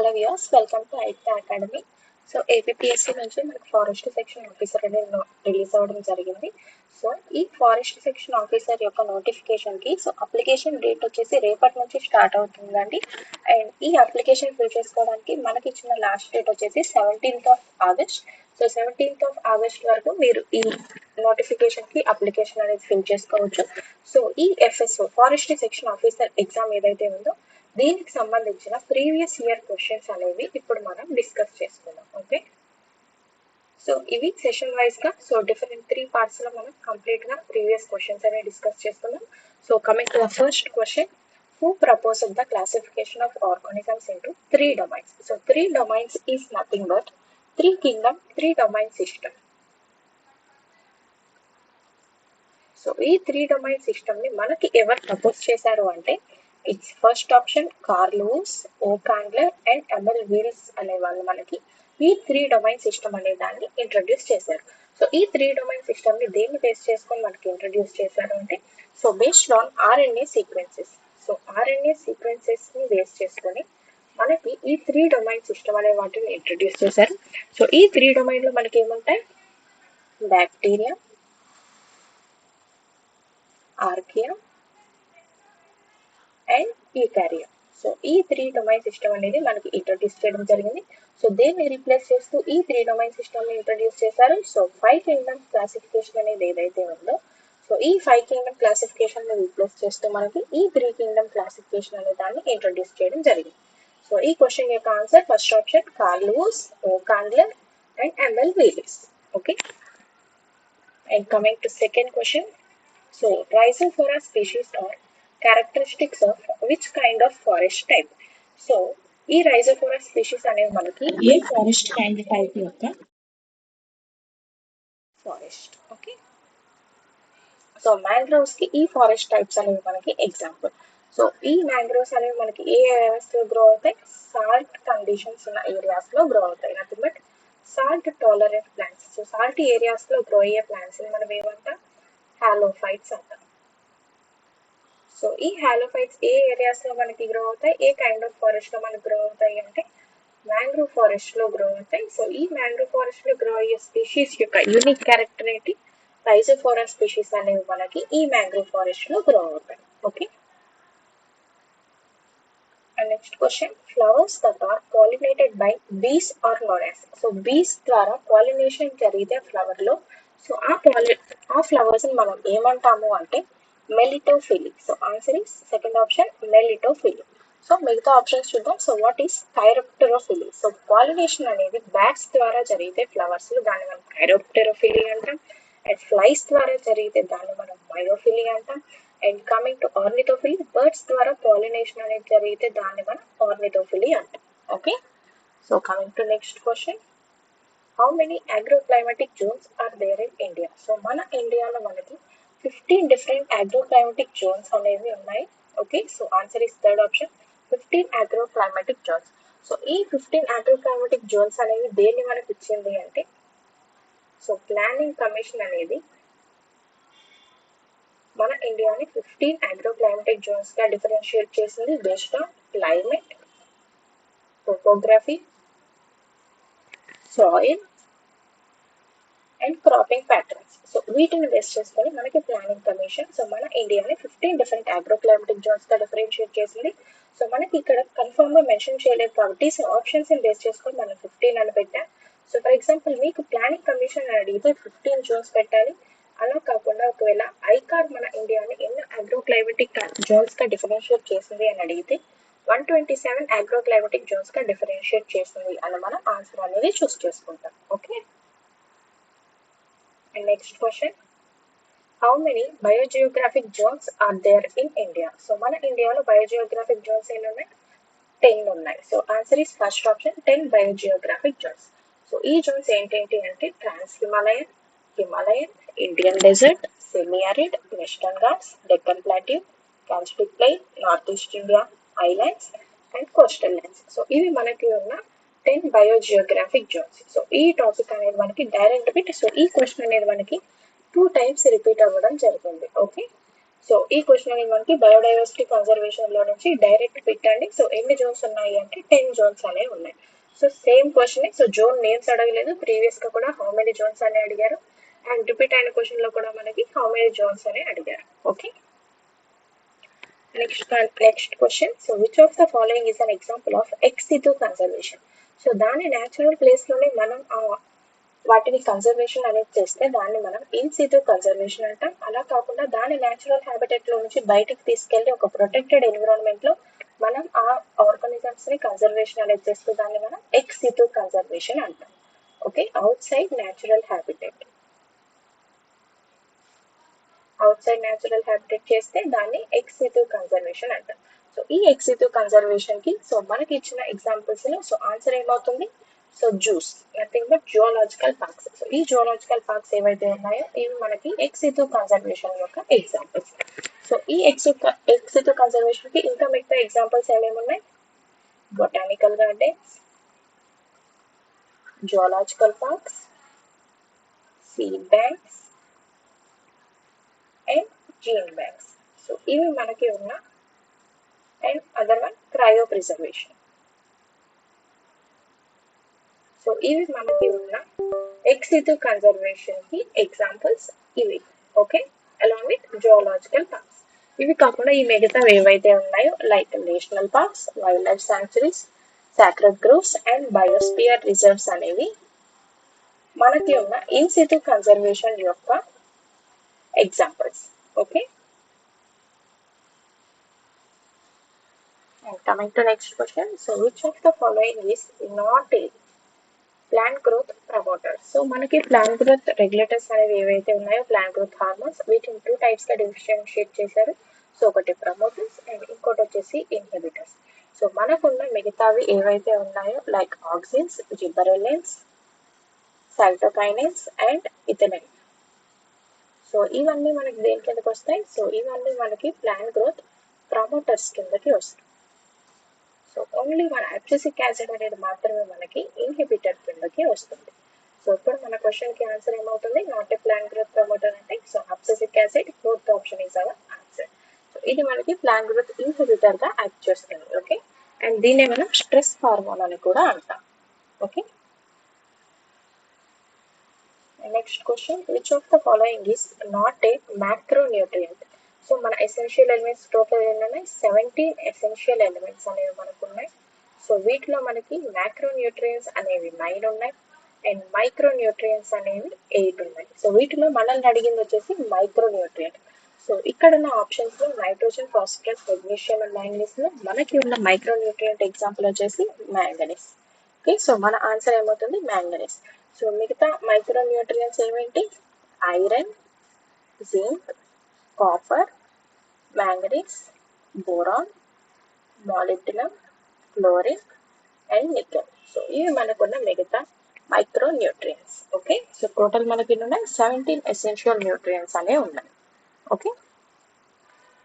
Hello viewers, welcome to Aikta academy. So APSC నుంచి మనకి forest section officer అనేది release అవ్వడం జరిగింది. సో ఈ ఫారెస్ట్ సెక్షన్ ఆఫీసర్ యొక్క నోటిఫికేషన్కి అప్లికేషన్ డేట్ వచ్చేసి రేపటి నుంచి స్టార్ట్ అవుతుందండి. అండ్ ఈ అప్లికేషన్ ఫిల్ చేసుకోవడానికి మనకి ఇచ్చిన లాస్ట్ డేట్ వచ్చేసి 17th of August. So 17th of August వరకు మీరు ఈ నోటిఫికేషన్కి అప్లికేషన్ అనేది ఫిల్ చేసుకోవచ్చు. సో ఈ FSO forest section officer exam ఏదైతే ఉందో దీనికి సంబంధించిన ప్రీవియస్ ఇయర్ క్వశ్చన్స్ అనేవి ఇప్పుడు మనం డిస్కస్ చేసుకుందాం. ఓకే, సో ఇవి సెషన్ వైజ్ గా డిఫరెంట్ 3 పార్ట్స్ లో మనం కంప్లీట్ గా ప్రీవియస్ క్వశ్చన్స్ అనేవి డిస్కస్ చేసుకుందాం. So coming to the first question, who proposed the classification of organisms into 3 domains? So 3 domains is nothing but 3 kingdom, 3 domain system. So ఈ 3 domain system ని మనకి ఎవరు propose చేశారు అంటే it's first option Carl Lewis, O Candler and Emel Wills అనే వాళ్ళు మనకి ఈ 3 domain system అనే దాన్ని ఇంట్రడ్యూస్ చేశారు. సో ఈ 3 domain system ని దేన్ని బేస్ చేసుకొని మనకి ఇంట్రడ్యూస్ చేశారు అంటే based on RNA sequences. So RNA sequences ని బేస్ చేసుకొని మనకి ఈ 3 domain system అనే వాటిని ఇంట్రడ్యూస్ చేశారు. సో ఈ 3 domain లో మనకి ఏముంటాయి, bacteria, archaea and Eukarya. So ఈ 3 domain system అనేది మనకి ఇంట్రడ్యూస్ చేయడం జరిగింది. సో దేన్ని రీప్లేస్ చేస్తూ ఈ 3 domain system ని ఇంట్రడ్యూస్ చేశారు. సో 5 kingdom క్లాసిఫికేషన్ అనేది ఏదైతే ఉందో సో ఈ 5 kingdom క్లాసిఫికేషన్ ని రీప్లేస్ చేస్తూ మనకి ఈ 3 kingdom క్లాసిఫికేషన్ అనే దాన్ని ఇంట్రడ్యూస్ చేయడం జరిగింది. సో ఈ క్వశ్చన్ యొక్క answer first option Carl Lewis, O Candler and Emel Wills. Okay, and coming to second question, so Rhizophora species are characteristics of which kind of forest type? So ఈ Rhizophora species అనేవి మనకి ఏ forest kind type యొక్క forest. Okay, so mangroves కి ఈ forest types అనేవి మనకి example. So ఈ mangroves అనేవి మనకి ఏ ఏరియాస్ లో గ్రో అవుతాయి, సాల్ట్ కండిషన్స్ ఉన్న ఏరియాస్ లో గ్రో అవుతాయి. Nothing but salt tolerant plants. So salt areas లో గ్రో అయ్యే ప్లాంట్స్ ని మనం ఏమంటాం, హాలోఫైట్స్ అంటాం. సో ఈ హాలోఫైట్స్ ఏ ఏరియాస్ లో మనకి గ్రో అవుతాయి, ఏ కైండ్ ఆఫ్ ఫారెస్ట్ లో మనకి గ్రో అవుతాయి అంటే మ్యాంగ్రోవ్ ఫారెస్ట్ లో గ్రో అవుతాయి. సో ఈ మ్యాంగ్రోవ్ ఫారెస్ట్ లో గ్రో అయ్యే స్పీషీస్ యొక్క యూనిక్ క్యారెక్టర్ ఏంటి, రైజోఫోరా స్పీషీస్ అనేవి మనకి ఈ మ్యాంగ్రోవ్ ఫారెస్ట్ లో గ్రో అవుతాయి. Okay, and next question, flowers that are pollinated by bees are known as. So bees ద్వారా పాలినేషన్ జరిగితే ఫ్లవర్ లో సో ఆ ఫ్లవర్స్ ని మనం ఏమంటాము అంటే melittophily. So answer is second option melittophily. So మిగతా ఆప్షన్స్ చూద్దాం. So what is chiropterophily? So pollination అనేది బ్యాట్స్ ద్వారా జరిగితే ఫ్లవర్స్ దాన్ని మనం కైరోప్టెరోఫిలి అంటాం. అండ్ ఫ్లైస్ ద్వారా జరిగితే దాన్ని మనం మైరోఫిలి అంటాం. And coming to ornithophily, birds ద్వారా పాలినేషన్ అనేది జరిగితే దాన్ని మనం ఆర్నిథోఫిలి అంటాం. Okay, so coming to next question, how many agroclimatic zones are there in India? So మన ఇండియాలో మనకి 15 డిఫరెంట్ అగ్రోక్లైమాటిక్ జోన్స్ అనేవి ఉన్నాయి. Okay, so answer is third option 15 agroclimatic zones. So ఈ 15 అగ్రోక్లైమాటిక్ జోన్స్ అనేవి దేన్ని మనకి ఇచ్చింది అంటే సో ప్లానింగ్ కమిషన్ అనేది మన ఇండియాని 15 అగ్రోక్లైమాటిక్ జోన్స్ గా డిఫరెన్షియేట్ చేసింది based on climate, topography, soil and cropping patterns. So వీటిని బేస్ చేసుకొని మనకి ప్లానింగ్ కమిషన్ సో మన ఇండియాని 15 డిఫరెంట్ అగ్రోక్లైమాటిక్ జోన్స్ గా డిఫరెన్షియేట్ చేసింది. సో మనకి ఇక్కడ కన్ఫర్మ్ గా మెన్షన్ చేయలేదు కాబట్టి సో ఆప్షన్స్ ని బేస్ చేసుకొని మనం 15 అని పెట్టాం. సో ఫర్ ఎగ్జాంపుల్ మీకు ప్లానింగ్ కమిషన్ అని అడిగితే 15 జోన్స్ పెట్టాలి. అలా కాకుండా ఒకవేళ ఐకార్ మన ఇండియాని ఎన్ని అగ్రోక్లైమాటిక్ జోన్స్ గా డిఫరెన్షియేట్ చేసింది అని అడిగితే 127 అగ్రోక్లైమాటిక్ జోన్స్ గా డిఫరెన్షియేట్ చేసింది అని మనం ఆన్సర్ అనేది చూస్ చేసుకుంటాం. Okay, and next question, how many biogeographic zones are there in India? So మన ఇండియాలో biogeographic zones ఎన్ని ఉన్నాయి, 10 ఉన్నాయి. So answer is first option 10 biogeographic zones. So ఈ జోన్స్ ఏంటేంటి అంటే trans Himalayan, Himalayan, Indian desert, semi arid, Western Ghats, Deccan plateau, కాస్పిక్ plain, north east India, islands and coastal lands. So ఇవి మనకి ఉన్న 10 బయోజియోగ్రాఫిక్ జోన్స్. సో ఈ టాపిక్ అనేది మనకి డైరెక్ట్ బిట్. సో ఈ క్వశ్చన్ అనేది మనకి 2 times రిపీట్ అవ్వడం జరిగింది. ఓకే, సో ఈ క్వశ్చన్ అనేది మనకి బయోడైవర్సిటీ కన్జర్వేషన్ లో నుంచి డైరెక్ట్ పెట్టండి. సో ఎన్ని జోన్స్ ఉన్నాయి అంటే 10 జోన్స్ అనేవి ఉన్నాయి. So same question. So zone names అడగలేదు, ప్రీవియస్ గా కూడా హౌ మెనీ జోన్స్ అని అడిగారు, అండ్ రిపీట్ అయిన క్వశ్చన్ లో కూడా మనకి హౌ మెనీ జోన్స్ అని అడిగారు. Okay, next question. So which of the following is an example of X situ conservation. So దాని న్యాచురల్ ప్లేస్ లోనే మనం వాటిని కన్జర్వేషన్ అనేది చేస్తే దాన్ని మనం ఇన్ సిటు కన్జర్వేషన్ అంటాం. అలా కాకుండా దాని న్యాచురల్ హ్యాబిటెట్ లో నుంచి బయటికి తీసుకెళ్లి ఒక ప్రొటెక్టెడ్ ఎన్విరాన్మెంట్ లో మనం ఆ ఆర్గానిజమ్స్ ని కన్జర్వేషన్ అనేది చేస్తే దాన్ని మనం ఎక్స్ సిటు కన్జర్వేషన్ అంటాం. Okay, out side natural habitat, out side natural habitat చేస్తే దాన్ని ఎక్స్ సిటు కన్జర్వేషన్ అంటాం. సో ఈ ఎక్స్ సిటు కన్జర్వేషన్ కి సో మనకి ఇచ్చిన ఎగ్జాంపుల్స్ లో సో ఆన్సర్ ఏమవుతుంది? So juice, nothing but geological parks. So ఈ జియోలాజికల్ పార్క్స్ ఏవైతే ఉన్నాయో ఇవి మనకి ఎక్స్ సిటు కన్జర్వేషన్ యొక్క ఎగ్జాంపుల్స్. సో ఈ ఎక్స్ సిటు కన్జర్వేషన్ కి ఇంకా మిగతా ఎగ్జాంపుల్స్ ఏమేమి ఉన్నాయి? Botanical gardens, geological parks, seed banks and gene banks. So ఇవి మనకి ఉన్న, and other one cryopreservation. So ఇవి మనకి ఉన్న ఎక్స్ సిటు కన్జర్వేషన్ కి ఎగ్జాంపుల్స్ ఇవి. Okay, along with geological parks. ఇవి కాకుండా ఈ మిగతా ఏవైతే ఉన్నాయో like national parks, wildlife sanctuaries, sacred groves and biosphere reserves అనేవి మనకి ఉన్న ఇన్ సిటు కన్జర్వేషన్ యొక్క examples. Okay, and coming to next question. So which of the following is not a plant growth promoters. So మనకి plant growth regulators అనేవి ఏవైతే ఉన్నాయో plant growth hormones, వీటిని 2 types గా డిఫరెన్షియేట్ చేశారు. సో ఒకటి promoters and ఇంకోటి వచ్చేసి ఇన్హిబిటర్స్. సో మనకున్న మిగతావి ఏవైతే ఉన్నాయో like auxins, gibberellins, cytokinins and ethylene. So ఇవన్నీ మనకి దేని కిందకి వస్తాయి? సో ఇవన్నీ మనకి ప్లాంట్ గ్రోత్ ప్రమోటర్స్ కిందకి వస్తాయి. సో ఓన్లీ మన అబ్సిసిక్ యాసిడ్ అనేది మాత్రమే మనకి ఇన్హిబిటర్ కిందకి వస్తుంది. సో ఇప్పుడు మన క్వశ్చన్ కి ఆన్సర్ ఏమవుతుంది? Not a plant growth promoter అంటే so abscisic acid fourth option is our answer. So ఇది మనకి ప్లాంట్ గ్రోత్ ఇన్హిబిటర్ గా యాక్ట్ చేస్తుంది. ఓకే, అండ్ దీన్నే మనం స్ట్రెస్ హార్మోన్ అని కూడా అంటాం. Okay, next question. Which of the following is not a macronutrient. So మన ఎసెన్షియల్ ఎలిమెంట్స్ టోటల్ ఎన్ని? 17 ఎసెన్షియల్ ఎలిమెంట్స్ అనేవి మనకు ఉన్నాయి. సో వీటిలో మనకి మ్యాక్రోన్యూట్రియన్స్ అనేవి 9 ఉన్నాయి అండ్ మైక్రోన్యూట్రియన్స్ అనేవి 8 ఉన్నాయి. సో వీటిలో మనల్ని అడిగింది వచ్చేసి మైక్రోన్యూట్రియంట్. సో ఇక్కడ ఉన్న ఆప్షన్స్ లో nitrogen, phosphorus, magnesium and manganese లో మనకి ఉన్న మైక్రోన్యూట్రియంట్ ఎగ్జాంపుల్ వచ్చేసి మ్యాంగనీస్. ఓకే, సో మన ఆన్సర్ ఏమవుతుంది? మ్యాంగనీస్. సో మిగతా మైక్రోన్యూట్రియన్స్ ఏమేంటి? Iron, zinc, copper, manganese, boron, molybdenum, chlorine and nickel. So ఇవి మనకున్న మిగతా micronutrients. Okay, so total మనకి ఉన్నాయి 17 ఎసెన్షియల్ న్యూట్రియన్స్ అనేవి ఉన్నాయి. Okay,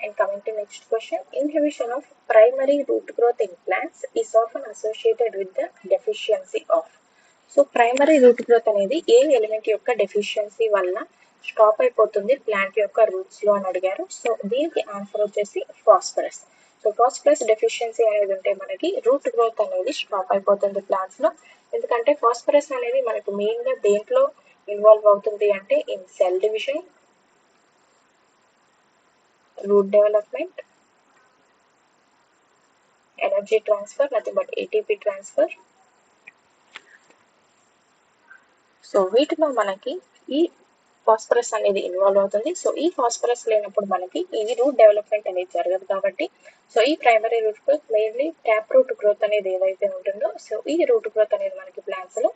and coming to next question. Inhibition of primary root growth in plants is often associated with the deficiency of. So primary root growth అనేది ఏ element యొక్క deficiency వల్ల stop అయిపోతుంది plant యొక్క రూట్స్ లో అని అడిగారు. సో దీనికి ఆన్సర్ వచ్చేసి ఫాస్ఫరస్. సో ఫాస్ఫరస్ డెఫిషియన్సీ అనేది ఉంటే మనకి రూట్ గ్రోత్ అనేది స్టాప్ అయిపోతుంది ప్లాంట్స్ లో. ఎందుకంటే ఫాస్ఫరస్ అనేది మనకు మెయిన్ గా దేంట్లో ఇన్వాల్వ్ అవుతుంది అంటే in cell division, root development, energy transfer, nothing but ATP transfer. So వీటిలో మనకి ఈ ఫాస్ఫరస్ అనేది ఇన్వాల్వ్ అవుతుంది. సో ఈ ఫాస్ఫరస్ లేనప్పుడు మనకి ఈ రూట్ డెవలప్మెంట్ అనేది జరగదు కాబట్టి సో ఈ primary root growth mainly tap root growth అనేది ఏదైతే ఉంటుందో సో ఈ రూట్ గ్రోత్ అనేది మనకి ప్లాంట్స్ లో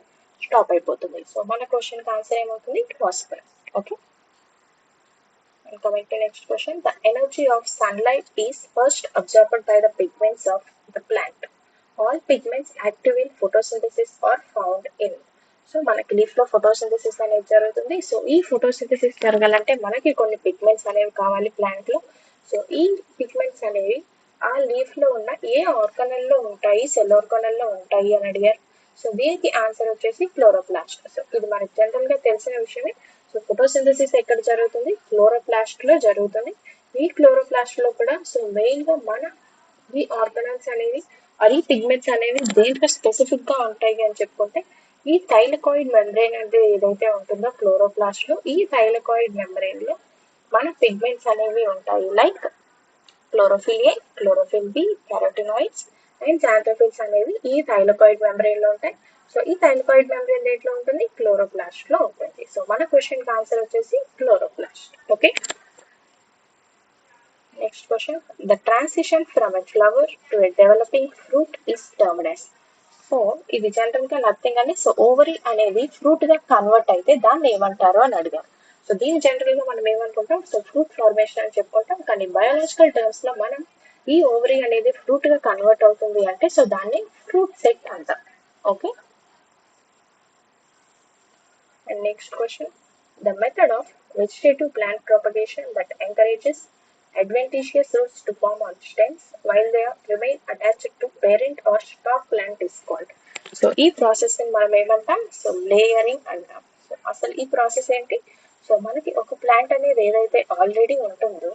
స్టాప్ అయిపోతుంది. సో మన క్వశ్చన్ కి ఆన్సర్ ఏమవుతుంది? Phosphorus. Okay, and coming to next question. The energy of sunlight is first absorbed by the pigments of the plant. All pigments active in photosynthesis are found in. So మనకి leaf లో photosynthesis అనేది జరుగుతుంది. So ఈ photosynthesis జరగాలంటే మనకి కొన్ని pigments అనేవి కావాలి ప్లాంట్ లో. సో ఈ పిగ్మెంట్స్ అనేవి ఆ లీఫ్ లో ఉన్న ఏ ఆర్గనల్ లో ఉంటాయి? సెల్ ఆర్గనల్ లో ఉంటాయి అని అడిగారు. సో దీనికి ఆన్సర్ వచ్చేసి క్లోరోప్లాస్ట్. సో ఇది మనకి జనరల్ గా తెలిసిన విషయమే. సో ఫోటోసింథసిస్ ఎక్కడ జరుగుతుంది? క్లోరోప్లాస్ట్ లో జరుగుతుంది. ఈ క్లోరోప్లాస్ట్ లో కూడా సో మెయిన్ గా మన ఈ ఆర్గనల్స్ అనేవి ఈ పిగ్మెంట్స్ అనేవి దేంట్లో స్పెసిఫిక్ గా ఉంటాయి అని చెప్పుకుంటే ఈ థైలకాయిడ్ మెంబ్రెయిన్ అంటే ఏదైతే ఉంటుందో క్లోరోప్లాస్ట్ లో ఈ థైలకాయిడ్ మెంబ్రెయిన్ లో మన పిగ్మెంట్స్ అనేవి ఉంటాయి like chlorophyll a, chlorophyll b, carotenoids and xanthophylls అనేవి ఈ థైలకాయిడ్ మెంబ్రెయిన్ లో ఉంటాయి. సో ఈ థైలకాయిడ్ మెంబ్రెయిన్ దేంట్లో ఉంటుంది, క్లోరోప్లాస్ట్ లో ఉంటుంది. సో మన క్వశ్చన్ కి ఆన్సర్ వచ్చేసి chloroplast. Okay, next question, the transition from a flower to a developing fruit is termed as. So ఇది జనరల్ గా నథింగ్ అని, సో ఓవరీ అనేది ఫ్రూట్ గా కన్వర్ట్ అయితే దాన్ని ఏమంటారు అని అడిగారు. సో దీని జనరల్ గా మనం ఏమనుకుంటాం, సో ఫ్రూట్ ఫార్మేషన్ అని చెప్పుకుంటాం. కానీ బయాలజికల్ టర్మ్స్ లో మనం ఈ ఓవరీ అనేది ఫ్రూట్ గా కన్వర్ట్ అవుతుంది అంటే సో దాన్ని ఫ్రూట్ సెట్ అంటాం. Okay, and next question, the method of vegetative plant propagation that encourages adventitious roots to form on stems while they remain attached to parent or stalk plant is called. So ఈ process ని మనం ఏమంటాం, so layering అంటాం. So అసలు ఈ process ఏంటి, so మనకి ఒక ప్లాంట్ అనేది ఏదైతే ఆల్రెడీ ఉంటుందో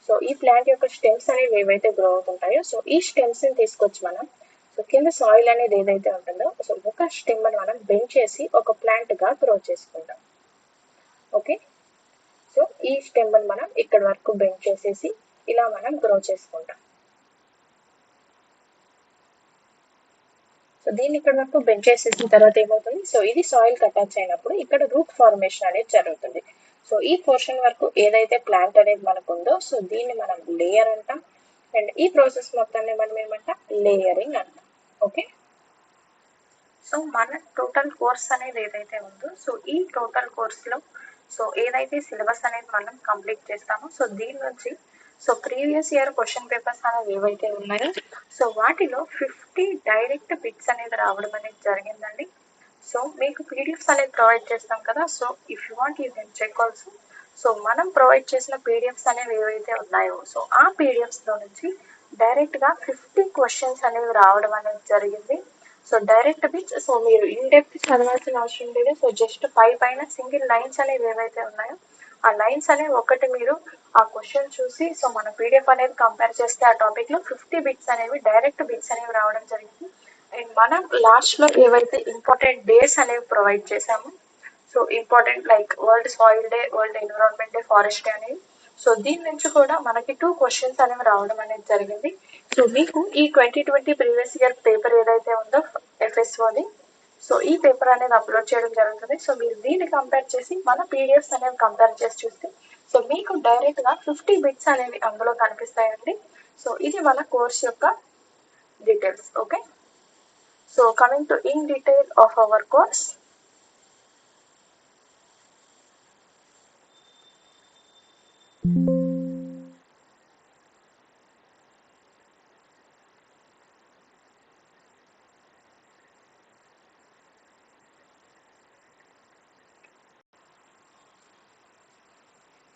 సో ఈ ప్లాంట్ యొక్క స్టెమ్స్ అనేవి ఏవైతే గ్రో అవుతుంటాయో సో ఈ స్టెమ్స్ ని తీసుకొచ్చి మనం సో కింద సాయిల్ అనేది ఏదైతే ఉంటుందో సో ఒక స్టెమ్ ని మనం బెండ్ చేసి ఒక ప్లాంట్ గా గ్రో చేసుకుంటాం. ఓకే, సో ఈ స్టెమ్ ని మనం ఇక్కడ వరకు బెండ్ చేసేసి ఇలా మనం గ్రో చేసుకుంటాం. సో దీన్ని ఇక్కడ వరకు బెండ్ చేసేసిన తర్వాత ఏమవుతుంది, సో ఇది సాయిల్ కి అటాచ్ అయినప్పుడు ఇక్కడ రూట్ ఫార్మేషన్ అనేది జరుగుతుంది. సో ఈ పోర్షన్ వరకు ఏదైతే ప్లాంట్ అనేది మనకు ఉందో సో దీన్ని మనం లేయర్ అంటాం. అండ్ ఈ ప్రాసెస్ మొత్తాన్ని మనం ఏమంటాం, లేయరింగ్ అంటాం. ఓకే, సో మన టోటల్ కోర్స్ అనేది ఏదైతే ఉందో సో ఈ టోటల్ కోర్స్ లో సో ఏదైతే సిలబస్ అనేది మనం కంప్లీట్ చేస్తామో సో దీని నుంచి so previous year question papers అనేవి ఏవైతే ఉన్నాయో సో వాటిలో 50 డైరెక్ట్ బిట్స్ అనేది రావడం అనేది జరిగిందండి. సో మీకు పీడిఎఫ్స్ అనేది ప్రొవైడ్ చేస్తాం కదా, so if you want you can check also. So మనం ప్రొవైడ్ చేసిన పీడిఎఫ్స్ అనేవి ఏవైతే ఉన్నాయో సో ఆ పీడిఎఫ్స్ లో నుంచి డైరెక్ట్ గా 50 క్వశ్చన్స్ అనేవి రావడం అనేది జరిగింది. సో డైరెక్ట్ బిట్స్, సో మీరు ఇన్ డెప్త్ చదవాల్సిన అవసరం లేదు. సో జస్ట్ పైన సింగిల్ లైన్స్ అనేవి ఏవైతే ఉన్నాయో ఆ లైన్స్ అనేవి ఒకటి మీరు ఆ క్వశ్చన్ చూసి సో మన పీడిఎఫ్ అనేది కంపేర్ చేస్తే ఆ టాపిక్ లో 50 బిట్స్ అనేవి డైరెక్ట్ బిట్స్ అనేవి రావడం జరిగింది. అండ్ మనం లాస్ట్ లో ఏవైతే ఇంపార్టెంట్ డేస్ అనేవి ప్రొవైడ్ చేసామో so important like world soil day, world environment day, forest day అనేవి సో దీని నుంచి కూడా మనకి 2 క్వశ్చన్స్ అనేవి రావడం అనేది జరిగింది. సో మీకు ఈ 2020 ప్రీవియస్ ఇయర్ పేపర్ ఏదైతే ఉందో ఎఫ్ఎస్ఓది సో ఈ పేపర్ అనేది అప్లోడ్ చేయడం జరుగుతుంది. సో మీరు దీన్ని కంపేర్ చేసి మన పీడిఎఫ్స్ అనేవి కంపేర్ చేసి చూస్తే సో మీకు డైరెక్ట్ గా 50 బిట్స్ అనేవి అందులో కనిపిస్తాయండి. సో ఇది మన కోర్స్ యొక్క details. Okay, so coming to in detail of our course.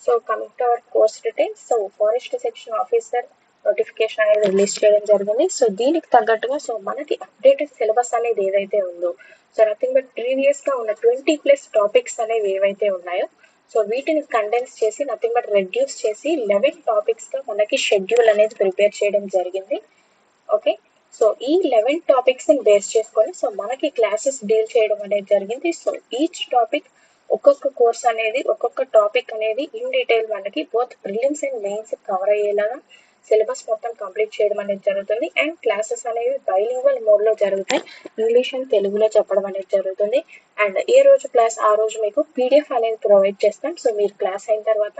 So coming to our course details, so forest section officer notification అనేది రిలీజ్ చేయడం జరిగింది. సో దీనికి తగ్గట్టుగా సో మనకి అప్డేటెడ్ సిలబస్ అనేది ఏదైతే ఉందో సో నథింగ్ బట్ ప్రీవియస్ గా ఉన్న 20+ టాపిక్స్ అనేవి ఏవైతే ఉన్నాయో సో వీటిని కండెన్స్ చేసి నథింగ్ బట్ రెడ్యూస్ చేసి 11 టాపిక్స్ గా మనకి షెడ్యూల్ అనేది ప్రిపేర్ చేయడం జరిగింది. ఓకే, సో ఈ 11 టాపిక్స్ ని బేస్ చేసుకొని సో మనకి క్లాసెస్ డీల్ చేయడం అనేది జరిగింది. సో ఈచ్ టాపిక్ ఒక్కొక్క కోర్స్ అనేది ఒక్కొక్క టాపిక్ అనేది ఇన్ డీటెయిల్ మనకి both prelims and mains cover అయ్యేలాగా సిలబస్ మొత్తం కంప్లీట్ చేయడం అనేది జరుగుతుంది. అండ్ క్లాసెస్ అనేవి బైలింగ్వల్ మోడ్ లో జరుగుతాయి, ఇంగ్లీష్ అండ్ తెలుగులో చెప్పడం అనేది జరుగుతుంది. అండ్ ఏ రోజు క్లాస్ ఆ రోజు మీకు పీడిఎఫ్ అనేది ప్రొవైడ్ చేస్తాం. సో మీరు క్లాస్ అయిన తర్వాత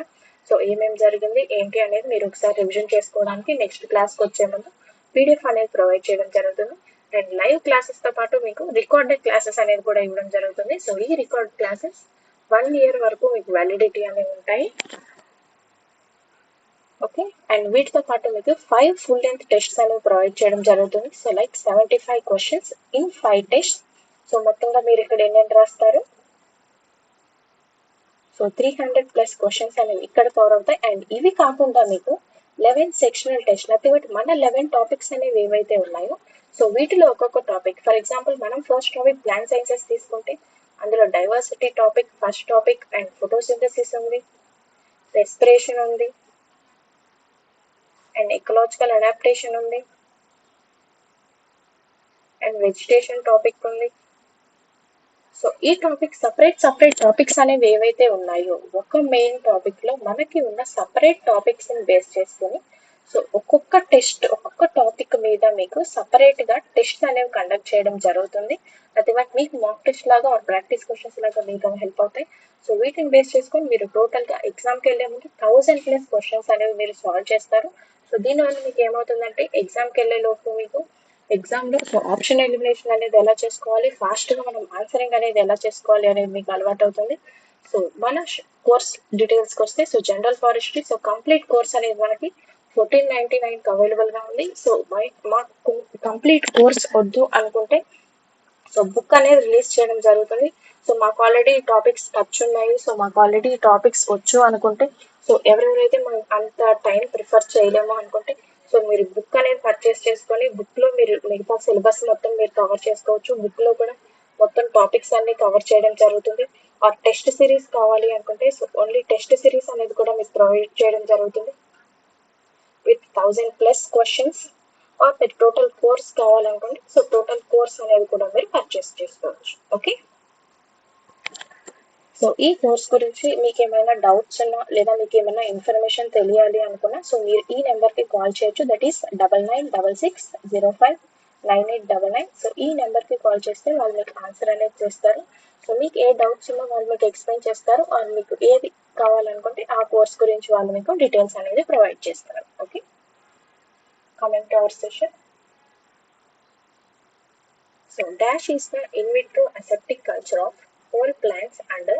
సో ఏమేమి జరిగింది ఏంటి అనేది మీరు ఒకసారి రివిజన్ చేసుకోవడానికి నెక్స్ట్ క్లాస్కి వచ్చే ముందు పీడిఎఫ్ అనేది ప్రొవైడ్ చేయడం జరుగుతుంది. అండ్ లైవ్ క్లాసెస్ తో పాటు మీకు రికార్డెడ్ క్లాసెస్ అనేది కూడా ఇవ్వడం జరుగుతుంది. సో ఈ రికార్డ్ క్లాసెస్ 1 year వరకు మీకు వ్యాలిడిటీ అనేవి ఉంటాయి. ఓకే, అండ్ వీటితో పాటు మీకు 5 ఫుల్ లెంత్ టెస్ట్స్ అనేవి ప్రొవైడ్ చేయడం జరుగుతుంది. So like 75 questions in 5 test. So మొత్తంగా మీరు ఇక్కడ ఎన్ని రాస్తారు, సో 300+ క్వశ్చన్స్ అనేవి ఇక్కడ కవర్ అవుతాయి. అండ్ ఇవి కాకుండా మీకు 11 సెక్షనల్ టెస్ట్, నథింగ్ మన 11 టాపిక్స్ అనేవి ఏవైతే ఉన్నాయో సో వీటిలో ఒక్కొక్క టాపిక్, ఫర్ ఎగ్జాంపుల్ మనం ఫస్ట్ టాపిక్ ప్లాంట్ సైన్సెస్ తీసుకుంటే అందులో diversity topic first topic and photosynthesis ఉంది, రెస్పిరేషన్ ఉంది, అండ్ ఎకలాజికల్ అడాప్టేషన్ ఉంది, అండ్ వెజిటేషన్ టాపిక్ ఉంది. సో ఈ టాపిక్ సపరేట్ టాపిక్స్ అనేవి ఏవైతే ఉన్నాయో ఒక మెయిన్ టాపిక్ లో మనకి ఉన్న సపరేట్ టాపిక్స్ ని బేస్ చేసుకుని సో ఒక్కొక్క టాపిక్ మీద మీకు సపరేట్ గా టెస్ట్ అనేవి కండక్ట్ చేయడం జరుగుతుంది. అది మీకు మాక్ టెస్ట్ లాగా ఆర్ ప్రాక్టీస్ క్వశ్చన్స్ లాగా మీకు హెల్ప్ అవుతాయి. సో వీటిని బేస్ చేసుకొని మీరు టోటల్ గా ఎగ్జామ్ కి వెళ్లే ముందు 1000+ క్వశ్చన్స్ అనేవి మీరు సాల్వ్ చేస్తారు. సో దీనివల్ల మీకు ఏమవుతుందంటే ఎగ్జామ్ కి వెళ్లే లోపు మీకు ఎగ్జామ్ లో సో ఆప్షన్ ఎలిమినేషన్ అనేది ఎలా చేసుకోవాలి, ఫాస్ట్ గా మనం ఆన్సరింగ్ అనేది ఎలా చేసుకోవాలి అనేది మీకు అలవాటు అవుతుంది. సో మన కోర్స్ డీటెయిల్స్ కి వస్తే so general forestry so complete course అనేది మనకి 1499 కి అవైలబుల్ గా ఉంది. సో మాకు కంప్లీట్ కోర్స్ వద్దు అనుకుంటే సో బుక్ అనేది రిలీజ్ చేయడం జరుగుతుంది. సో మాకు ఆల్రెడీ టాపిక్స్ టచ్ ఉన్నాయి, సో మాకు ఆల్రెడీ టాపిక్స్ వచ్చు అనుకుంటే సో ఎవరెవరైతే మనం అంత టైం ప్రిఫర్ చేయలేమో అనుకుంటే సో మీరు బుక్ అనేది పర్చేస్ చేసుకొని బుక్ లో మీరు మిగతా సిలబస్ మొత్తం మీరు కవర్ చేసుకోవచ్చు. బుక్ లో కూడా మొత్తం టాపిక్స్ అన్ని కవర్ చేయడం జరుగుతుంది. ఆ టెస్ట్ సిరీస్ కావాలి అనుకుంటే సో ఓన్లీ టెస్ట్ సిరీస్ అనేది కూడా మీకు ప్రొవైడ్ చేయడం జరుగుతుంది విత్ 1000+ క్వశ్చన్స్. ఆర్ మీరు టోటల్ కోర్స్ కావాలనుకోండి సో టోటల్ కోర్స్ అనేది కూడా మీరు పర్చేస్ చేసుకోవచ్చు. ఓకే, సో ఈ కోర్స్ గురించి మీకు ఏమైనా డౌట్స్ ఉన్నా లేదా మీకు ఏమైనా ఇన్ఫర్మేషన్ తెలియాలి అనుకున్నా సో మీరు ఈ నెంబర్ కి కాల్ చేయొచ్చు. That is 9966059899. సో ఈ నెంబర్ కి కాల్ చేస్తే వాళ్ళు మీకు ఆన్సర్ అనేది చేస్తారు. సో మీకు ఏ డౌట్స్ ఉన్నా వాళ్ళు మీకు ఎక్స్ప్లెయిన్ చేస్తారు. ఆర్ మీకు ఏది కావాలనుకుంటే ఆ కోర్స్ గురించి వాళ్ళు మీకు డీటెయిల్స్ అనేది ప్రొవైడ్ చేస్తారు. Okay, coming to our session. So DASH is the in vitro aseptic culture of whole plants under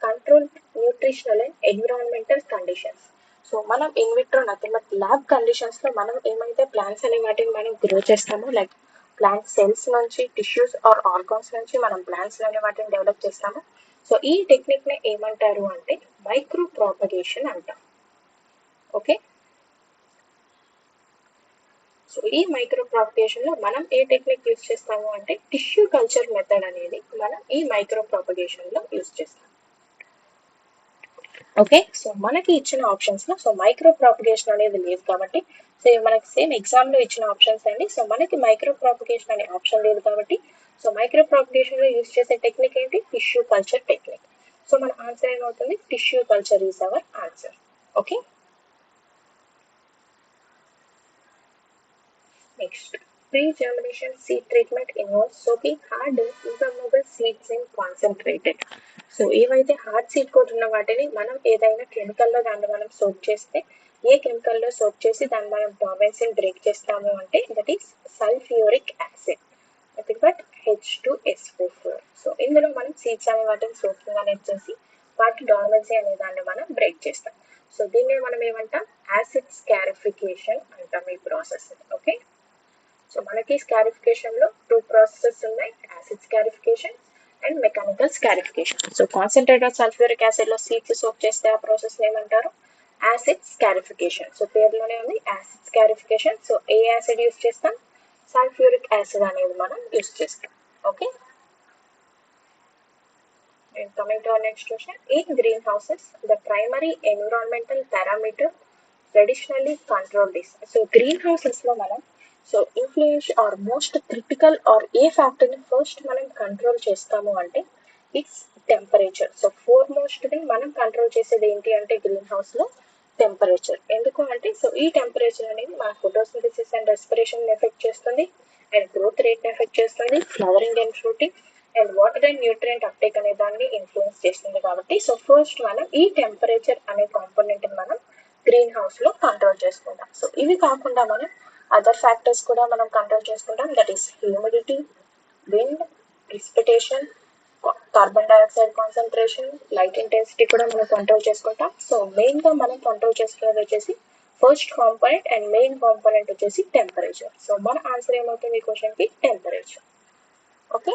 controlled nutritional and environmental conditions. So మనం in vitro nothing but lab conditions లో మనం ఏమైతే plants అనే వాటిని మనం grow చేస్తామో like plant cells నుంచి tissues or organs నుంచి మనం ప్లాంట్స్ అనే వాటిని డెవలప్ చేస్తాము. సో ఈ టెక్నిక్ ని ఏమంటారు అంటే మైక్రో ప్రాపగేషన్ అంటాం. ఓకే, సో ఈ మైక్రో ప్రాపగేషన్ లో మనం ఏ టెక్నిక్ యూస్ చేస్తాము అంటే టిష్యూ కల్చర్ మెథడ్ అనేది మనం ఈ మైక్రో ప్రాపగేషన్ లో యూస్ చేస్తాం. ఓకే, సో మనకి ఇచ్చిన ఆప్షన్స్ లో సో మైక్రో ప్రాపగేషన్ అనేది లేదు కాబట్టి సో మనకి సేమ్ ఎగ్జామ్ లో ఇచ్చిన ఆప్షన్స్ అండి. సో మనకి మైక్రో ప్రాపగేషన్ అనే ఆప్షన్ లేదు కాబట్టి సో మైక్రో ప్రాపగేషన్ లో యూస్ చేసే టెక్నిక్ ఏంటి, టిష్యూ కల్చర్ టెక్నిక్. సో మన ఆన్సర్ ఏమవుతుంది, tissue culture is our answer. Okay, next, pre-germination seed treatment involves soaking hard impermeable seeds in concentrated. So ఏవైతే hard seed coat ఉన్న వాటిని మనం ఏదైనా కెమికల్లో దాన్ని మనం సోక్ చేస్తే ఏ కెమికల్లో సోక్ చేసి దాన్ని మనం డార్మెన్సీని బ్రేక్ చేస్తాము అంటే that is sulphuric acid, nothing but H2SO4. So ఇందులో మనం సీడ్స్ అనే వాటిని సోకింగ్ అనేది చేసి వాటి డార్మెన్సీ అనే దాన్ని మనం బ్రేక్ చేస్తాం. సో దీన్ని మనం ఏమంటాం, యాసిడ్ స్కారిఫికేషన్ అంటాం ఈ ప్రాసెస్. ఓకే, సో మనకి స్కారిఫికేషన్ లో 2 ప్రాసెసెస్ ఉన్నాయి, acid scarification and mechanical scarification. So concentrated sulfuric acid లో సీడ్స్ సోక్ చేస్తే ఆ ప్రాసెస్ ఏమంటారు, యాసిడ్ స్కారిఫికేషన్. సో పేరులోనే ఉంది యాసిడ్ స్కారిఫికేషన్. సో ఏ యాసిడ్ యూస్ చేస్తాం, సల్ఫ్యూరిక్ యాసిడ్ అనేది మనం యూస్ చేస్తాం. Okay, and coming to our next question, in greenhouses the primary environmental parameter traditionally controlled is. So greenhouses లో మనం so influence are most critical are ఏ factor ని first మనం control చేస్తాము అంటే ఇట్స్ టెంపరేచర్. సో ఫోర్మోస్ట్ ని మనం control చేసేది ఏంటి అంటే గ్రీన్ హౌస్ లో టెంపరేచర్. ఎందుకు అంటే సో ఈ టెంపరేచర్ అనేది మన ఫోటోసింథసిస్ అండ్ రెస్పిరేషన్ ఎఫెక్ట్ చేస్తుంది అండ్ గ్రోత్ రేట్ ఎఫెక్ట్ చేస్తుంది, flowering and fruiting and water and nutrient uptake అనే దాన్ని ఇన్ఫ్లుయెన్స్ చేస్తుంది. కాబట్టి సో ఫస్ట్ మనం ఈ టెంపరేచర్ అనే కాంపోనెంట్ మనం గ్రీన్ హౌస్ లో కంట్రోల్ చేసుకుంటాం. సో ఇవి కాకుండా మనం అదర్ ఫ్యాక్టర్స్ కూడా మనం కంట్రోల్ చేసుకుంటాం, that is humidity, wind, precipitation, carbon dioxide concentration, light intensity కూడా మనం కంట్రోల్ చేసుకుంటాం. సో మెయిన్ గా మనం కంట్రోల్ చేసుకునేది వచ్చేసి first component and main component వచ్చేసి టెంపరేచర్. సో మన ఆన్సర్ ఏమవుతుంది ఈ క్వశ్చన్ కి, temperature. Okay,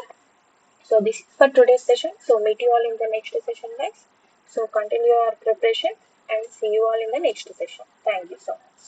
so this is for today's session. So meet you all in the next session guys. So continue your preparation and see you all in the next session. Thank you so much.